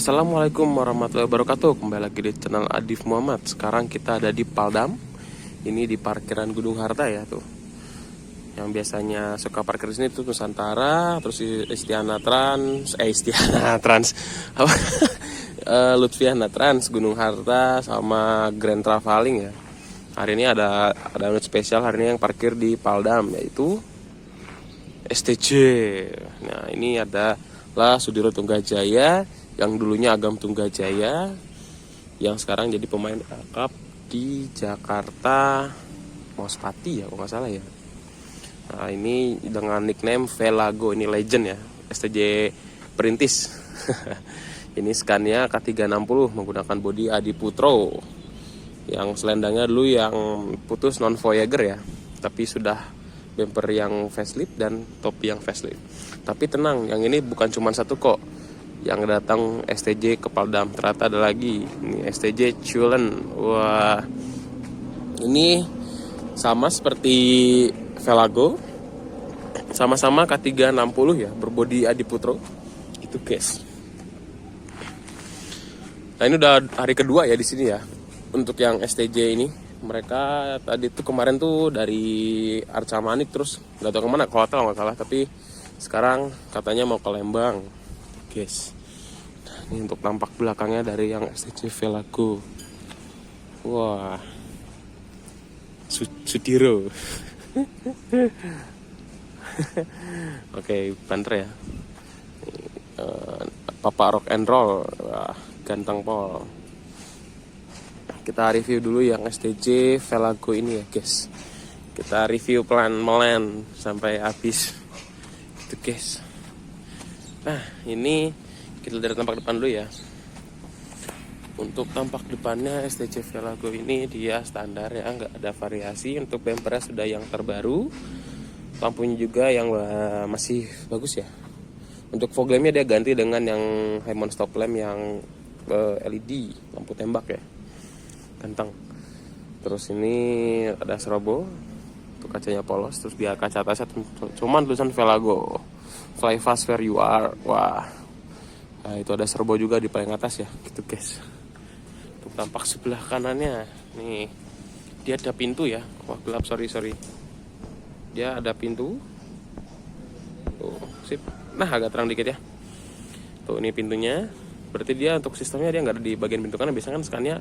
Assalamualaikum warahmatullahi wabarakatuh. Kembali lagi di channel Adif Muhammad. Sekarang kita ada di Paldam. Ini di parkiran Gunung Harta ya tuh. Yang biasanya suka parkir di sini tuh Nusantara, terus Istiana Trans, apa? Lutfiana Trans, Gunung Harta, sama Grand Traveling ya. Hari ini ada unit spesial hari ini yang parkir di Paldam, yaitu STJ. Nah ini adalah Sudiro Tunggajaya, yang dulunya Agam Tunggajaya, yang sekarang jadi pemain akap di Jakarta Mospati ya kalau nggak salah ya. Nah ini dengan nickname Velago, ini legend ya, STJ perintis. Ini Scania K360 menggunakan bodi Adi Putro, yang selendangnya dulu yang putus non Voyager ya, tapi sudah bumper yang facelift dan topi yang facelift. Tapi tenang, yang ini bukan cuma satu kok yang datang STJ ke Paldam, ternyata ada lagi. Ini STJ Culen. Wah, ini sama seperti Velago, sama-sama K360 ya, berbodi Adi Putro itu guys. Nah ini udah hari kedua ya di sini ya untuk yang STJ ini. Mereka tadi tuh kemarin tuh dari Arca Manik, terus nggak tahu kemana, ke hotel nggak salah, tapi sekarang katanya mau ke Lembang guys. Nah, ini untuk tampak belakangnya dari yang STJ Velago. Wah, Sudiro. Oke, banter ya. Papa rock and roll. Wah, ganteng pol. Kita review dulu yang STJ Velago ini ya guys. Kita review pelan-pelan sampai habis itu guys. Nah ini kita dari tampak depan dulu ya. Untuk tampak depannya STJ Velago ini dia standar ya, nggak ada variasi. Untuk bumpernya sudah yang terbaru, lampunya juga yang masih bagus ya. Untuk fog lampnya dia ganti dengan yang Hemon stop lamp yang LED, lampu tembak ya, ganteng. Terus ini ada strobo, untuk kacanya polos, terus dia kaca atasnya cuman tulisan Velago, fly fast where you are. Wah, nah, itu ada serbo juga di paling atas ya gitu guys. Untuk tampak sebelah kanannya nih, dia ada pintu ya. Wah gelap, sorry dia ada pintu tuh, sip. Nah agak terang dikit ya tuh, ini pintunya. Berarti dia untuk sistemnya dia nggak ada di bagian pintu kanan. Biasanya kan Scania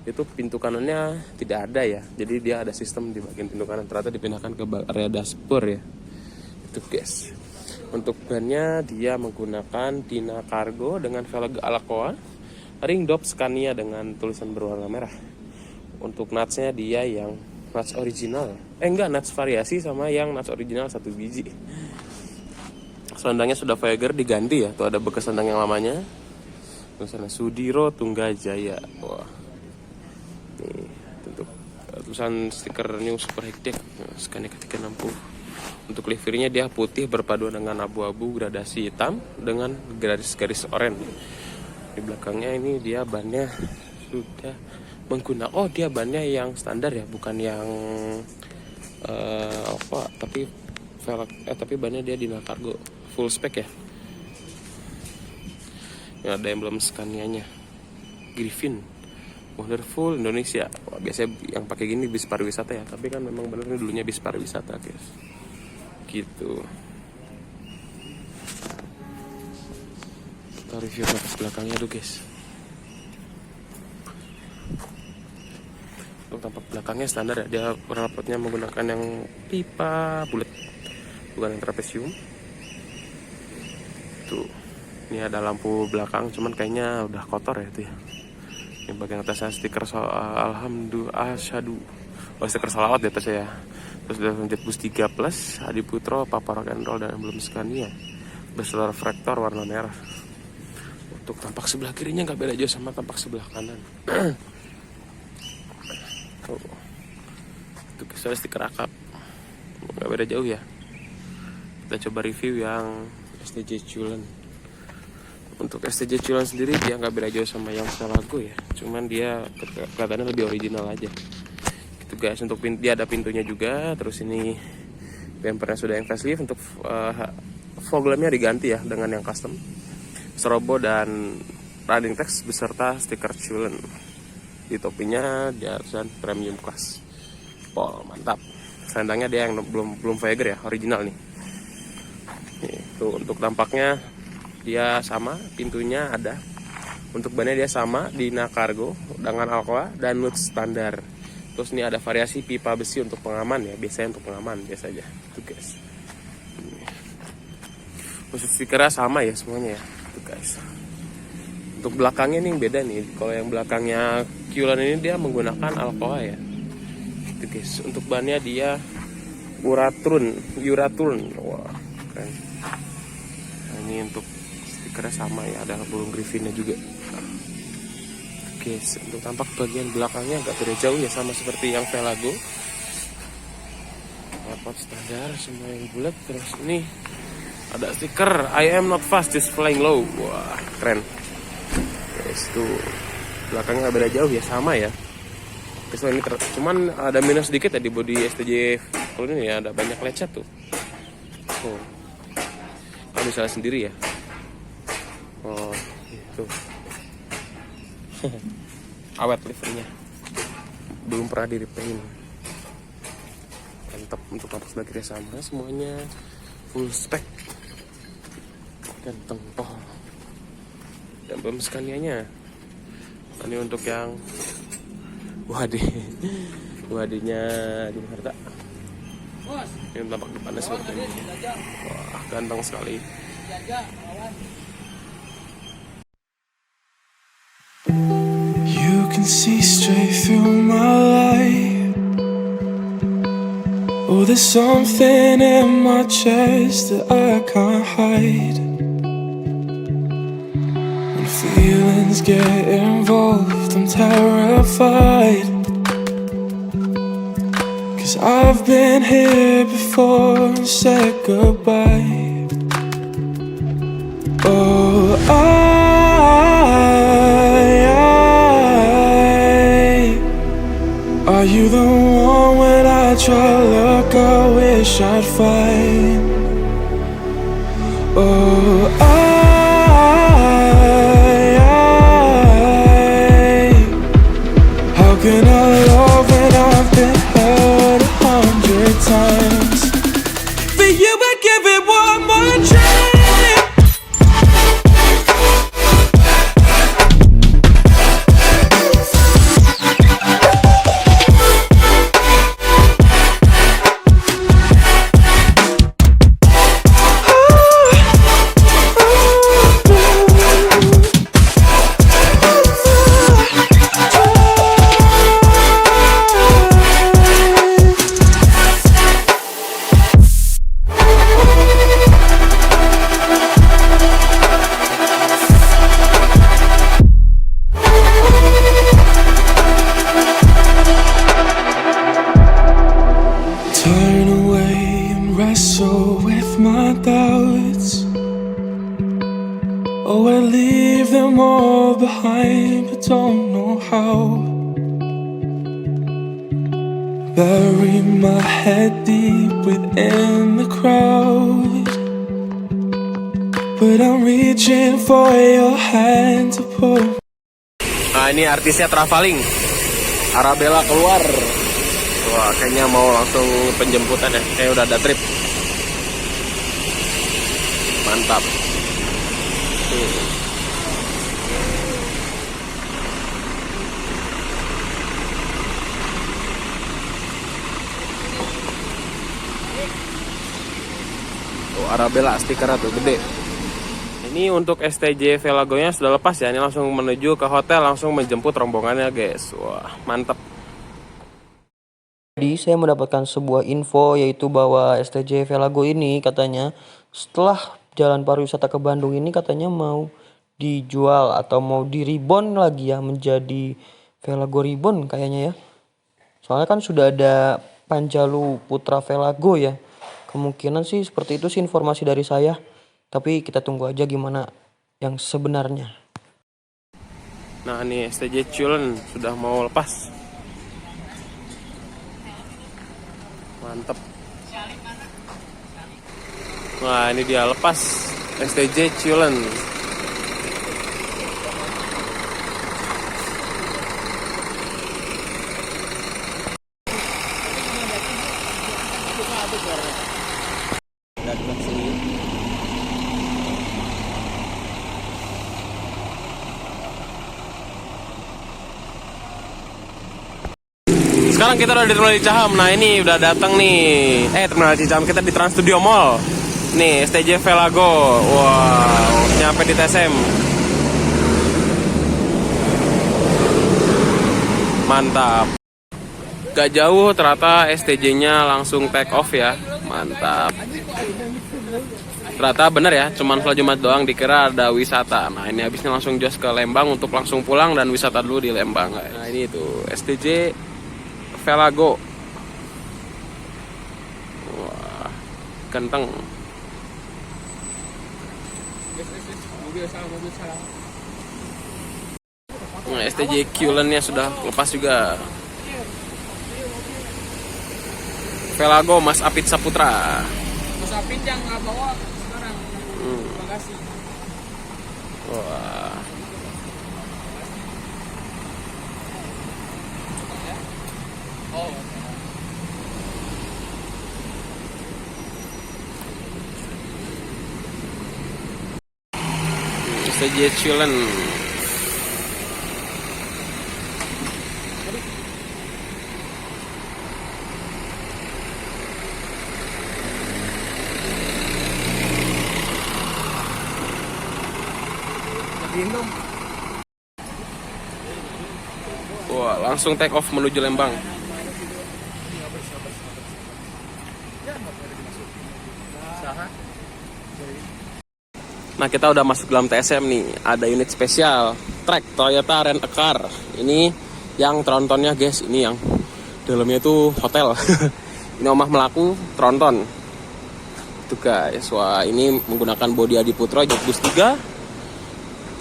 itu pintu kanannya tidak ada ya, jadi dia ada sistem di bagian pintu kanan, ternyata dipindahkan ke area dashboard ya itu guys. Untuk bannya dia menggunakan Dina Cargo dengan velg Alacoa, ring dop Scania dengan tulisan berwarna merah. Untuk nutsnya dia yang nuts original, nuts variasi sama yang nuts original 1 biji. Selendangnya sudah Voyager diganti ya, tuh ada bekas selendang yang lamanya, tulisannya Sudiro Tunggajaya. Wah, nih untuk tulisan stiker New Super High Deck Scania K360. Untuk livernya dia putih berpaduan dengan abu-abu gradasi hitam dengan garis-garis oranye. Di belakangnya ini dia bannya sudah menggunakan, dia bannya yang standar ya, bukan yang tapi bannya dia Dina Cargo full spec ya. Yang ada emblem Scania-nya, Griffin Wonderful Indonesia. Wah, biasanya yang pakai gini bis pariwisata ya, tapi kan memang bener ini dulunya bis pariwisata guys gitu. Kita review atas belakangnya dulu guys. Untuk tampak belakangnya standar ya, dia knalpotnya menggunakan yang pipa bulat, bukan yang trapesium tuh. Ini ada lampu belakang, cuman kayaknya udah kotor ya itu ya. Ini bagian atasnya stiker Alhamdulillah Asyadu, stiker salawat di atasnya ya. Terus ada Jetbus 3 Plus, Adi Putro, Papa Rock and Roll, dan emblem Scania berselar reflektor warna merah. Untuk tampak sebelah kirinya nggak beda jauh sama tampak sebelah kanan. Itu kisah stiker akap, nggak beda jauh ya. Kita coba review yang STJ Culen. Untuk STJ Culen sendiri dia nggak beda jauh sama yang Velago ya, cuman dia kelihatannya lebih original aja gitu guys. Untuk dia ada pintunya juga, terus ini bumpernya sudah yang facelift. Untuk fog lampnya diganti ya dengan yang custom strobo dan riding text beserta stiker Cullen. Di topinya dia tulisan premium class. Pol, mantap. Selendangnya dia yang belum Voyager ya, original nih. Nih, tuh untuk tampaknya dia sama, pintunya ada. Untuk bannya dia sama, Dina Cargo dengan Alcoa dan Lutz standar. Terus ini ada variasi pipa besi untuk pengaman ya, biasanya untuk pengaman biasa aja. Tuh guys. Khusus stikernya sama ya semuanya ya. Tuh guys. Untuk belakangnya nih yang beda nih. Kalau yang belakangnya Cullen ini dia menggunakan Alcoa ya. Tuh guys. Untuk bannya dia Uraturn. Wah, keren. Nah, ini untuk stikernya sama ya, ada burung griffinnya juga. Oke, untuk tampak bagian belakangnya agak beda jauh ya, sama seperti yang Velago. Knalpot standar semua yang bulat. Terus ini ada stiker I am not fast, just flying low. Wah, keren. Guys, tuh belakangnya agak beda jauh ya, sama ya. Oke, ini cuman ada minus sedikit ya di bodi STJ. Kalau ini ya ada banyak lecet tuh. Oh, kalau misalnya sendiri ya. Oh, itu. Awet livernya. Belum pernah di repaint. Mantap. Untuk kampas belakangnya sama, semuanya full spec. Ganteng toh. Dan belum Scania-nya. Ini untuk yang wadinya di Harta. Ini tampak depannya seperti ini. Wah, ganteng sekali. You can see straight through my life. Oh, there's something in my chest that I can't hide. When feelings get involved, I'm terrified. 'Cause I've been here before and said goodbye. Oh, are you the one when I try look I wish I'd find? Oh, how can I love when I've been hurt 100 times? For you I'd give it one more try. Turn away and wrestle with my doubts. Oh, I leave them all behind, but don't know how. Bury my head deep within the crowd, but I'm reaching for your hand to pull. Nah, ini artisnya traveling. Arabella keluar. Wah, kayaknya mau langsung penjemputan ya. Kayak udah ada trip. Mantap. Tuh, Arabella stikernya tuh gede. Ini untuk STJ Velago-nya sudah lepas ya. Ini langsung menuju ke hotel, langsung menjemput rombongannya guys. Wah, mantap. Jadi saya mendapatkan sebuah info yaitu bahwa STJ Velago ini katanya setelah jalan pariwisata ke Bandung ini katanya mau dijual atau mau di reborn lagi ya menjadi Velago Reborn kayaknya ya. Soalnya kan sudah ada Panjalu Putra Velago ya. Kemungkinan sih seperti itu sih informasi dari saya. Tapi kita tunggu aja gimana yang sebenarnya. Nah, ini STJ Cullen sudah mau lepas. Mantep. Nah, ini dia lepas STJ Cullen. Sekarang kita udah di Terminal Cicahem. Nah ini udah datang nih. Terminal Cicahem, kita di Trans Studio Mall. Nih STJ Velago. Wow, nyampe di TSM. Mantap. Gak jauh ternyata STJ-nya langsung take off ya. Mantap. Ternyata bener ya, cuman sholat Jumat doang, dikira ada wisata. Nah ini habisnya langsung jos ke Lembang untuk langsung pulang dan wisata dulu di Lembang. Nah ini tuh STJ Velago. Wah, ganteng. Nah, STJ Q-Len-nya sudah lepas juga. Velago Mas Apit Saputra. Mas Apit yang nggak bawa sekarang. Terima kasih. Wah. Oh. STJ Q-Len. Wah, langsung take off menuju Lembang. Nah, kita udah masuk dalam TSM nih. Ada unit spesial Trek Toyota Rent a Car. Ini yang trontonnya guys, ini yang dalamnya itu hotel. Ini omah melaku tronton. Itu guys, wah ini menggunakan bodi Adiputro Jetbus 3.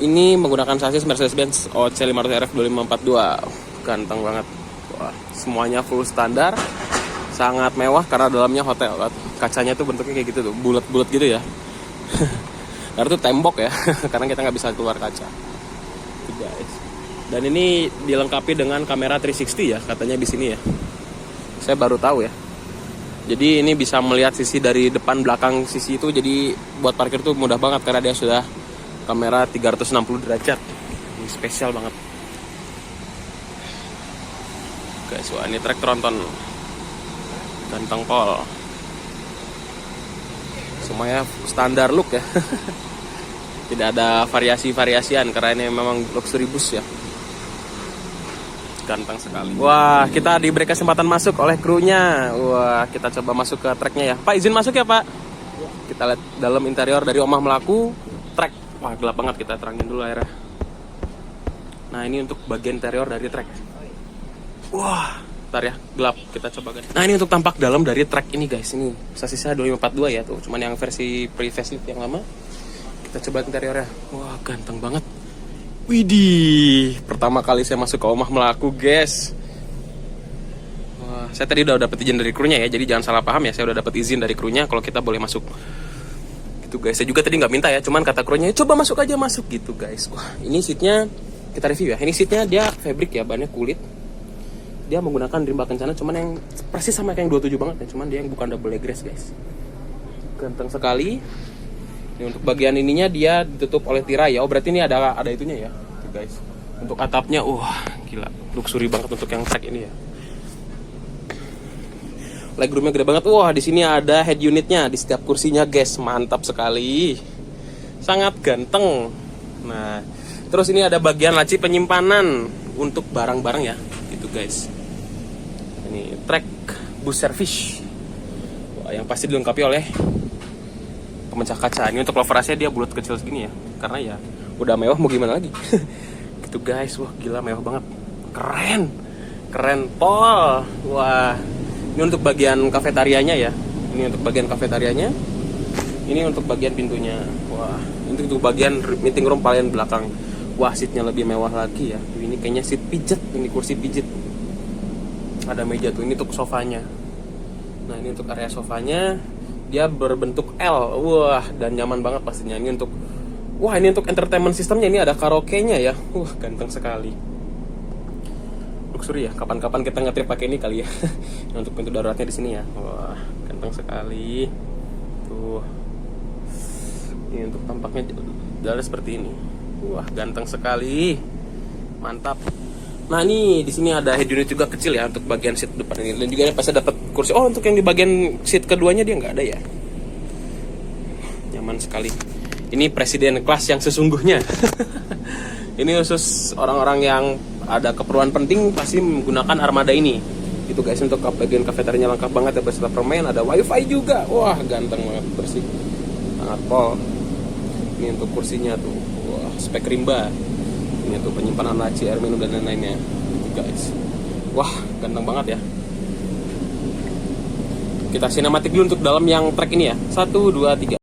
Ini menggunakan sasis Mercedes-Benz OC 500 RF 2542. Ganteng banget. Wah, semuanya full standar. Sangat mewah karena dalamnya hotel. Kacanya tuh bentuknya kayak gitu tuh, bulat-bulat gitu ya. Karena itu tembok ya, karena kita nggak bisa keluar kaca. Tuh guys. Dan ini dilengkapi dengan kamera 360 ya, katanya di sini ya. Saya baru tahu ya. Jadi ini bisa melihat sisi dari depan belakang sisi itu, jadi buat parkir tuh mudah banget karena dia sudah kamera 360 derajat. Ini spesial banget. Guys, wah ini trek tronton. Ganteng pol. Semuanya standar look ya. Tidak ada variasi-variasian karena ini memang luxury bus ya. Ganteng sekali. Wah, kita diberi kesempatan masuk oleh krunya. Wah, kita coba masuk ke treknya ya. Pak, izin masuk ya, Pak? Kita lihat dalam interior dari Omah Melaku trek. Wah, gelap banget, kita terangin dulu akhirnya. Nah, ini untuk bagian interior dari trek. Wah, ntar ya, gelap, kita coba ganti. Nah, ini untuk tampak dalam dari trek ini guys. Ini sasisnya 2542 ya tuh, cuman yang versi pre-facelift yang lama. Kita coba interiornya. Wah, ganteng banget. Widih, pertama kali saya masuk ke Omah Melaku guys. Wah, saya tadi udah dapet izin dari krunya ya, jadi jangan salah paham ya, saya udah dapet izin dari krunya kalau kita boleh masuk. Gitu guys, saya juga tadi nggak minta ya, cuman kata krunya coba masuk aja, masuk gitu guys. Wah, ini seatnya kita review ya. Ini seatnya dia fabric ya, bahannya kulit. Dia menggunakan rim bak kencana, cuman yang persis sama kayak yang 27 banget ya, cuman dia yang bukan double leg rest guys. Ganteng sekali. Ini untuk bagian ininya dia ditutup oleh tirai ya. Oh berarti ini ada itunya ya, tuh guys. Untuk atapnya, wah gila, luxury banget untuk yang trek ini ya. Legroomnya gede banget. Wah, di sini ada head unitnya di setiap kursinya, guys. Mantap sekali. Sangat ganteng. Nah, terus ini ada bagian laci penyimpanan untuk barang-barang ya, gitu guys. Ini trek bus service. Wah, yang pasti dilengkapi oleh pemecah kaca. Ini untuk loverasnya dia bulat kecil segini ya, karena ya udah mewah mau gimana lagi. Gitu guys. Wah, gila mewah banget. Keren pol. Wah. Ini untuk bagian kafetarianya ya. Ini untuk bagian kafetarianya. Ini untuk bagian pintunya. Wah, ini untuk bagian meeting room paling belakang. Wah, seatnya lebih mewah lagi ya. Ini kayaknya seat pijet, ini kursi pijet. Ada meja tuh, ini untuk sofanya. Nah, ini untuk area sofanya. Dia berbentuk L. Wah, dan nyaman banget pastinya. Ini untuk entertainment systemnya, ini ada karaoke-nya ya. Wah, ganteng sekali. Luxury ya, kapan-kapan kita ngetrip pakai ini kali ya. Untuk pintu daruratnya di sini ya. Wah, ganteng sekali. Tuh. Ini untuk tampaknya dalam seperti ini. Wah, ganteng sekali. Mantap. Nah ini di sini ada head unit juga kecil ya untuk bagian seat depan ini, dan juga pasti dapat kursi. Oh untuk yang di bagian seat keduanya dia nggak ada ya. Nyaman sekali. Ini presiden kelas yang sesungguhnya. Ini khusus orang-orang yang ada keperluan penting pasti menggunakan armada ini. Itu guys, untuk bagian kafeterianya lengkap banget ya, beserta permen, ada wifi juga. Wah ganteng banget, bersih, sangat pol. Ini untuk kursinya tuh, wah spek rimba. Ini tuh penyimpanan laci, air minum dan lain-lainnya guys. Wah ganteng banget ya. Kita sinematik dulu untuk dalam yang track ini ya. 1, 2, 3.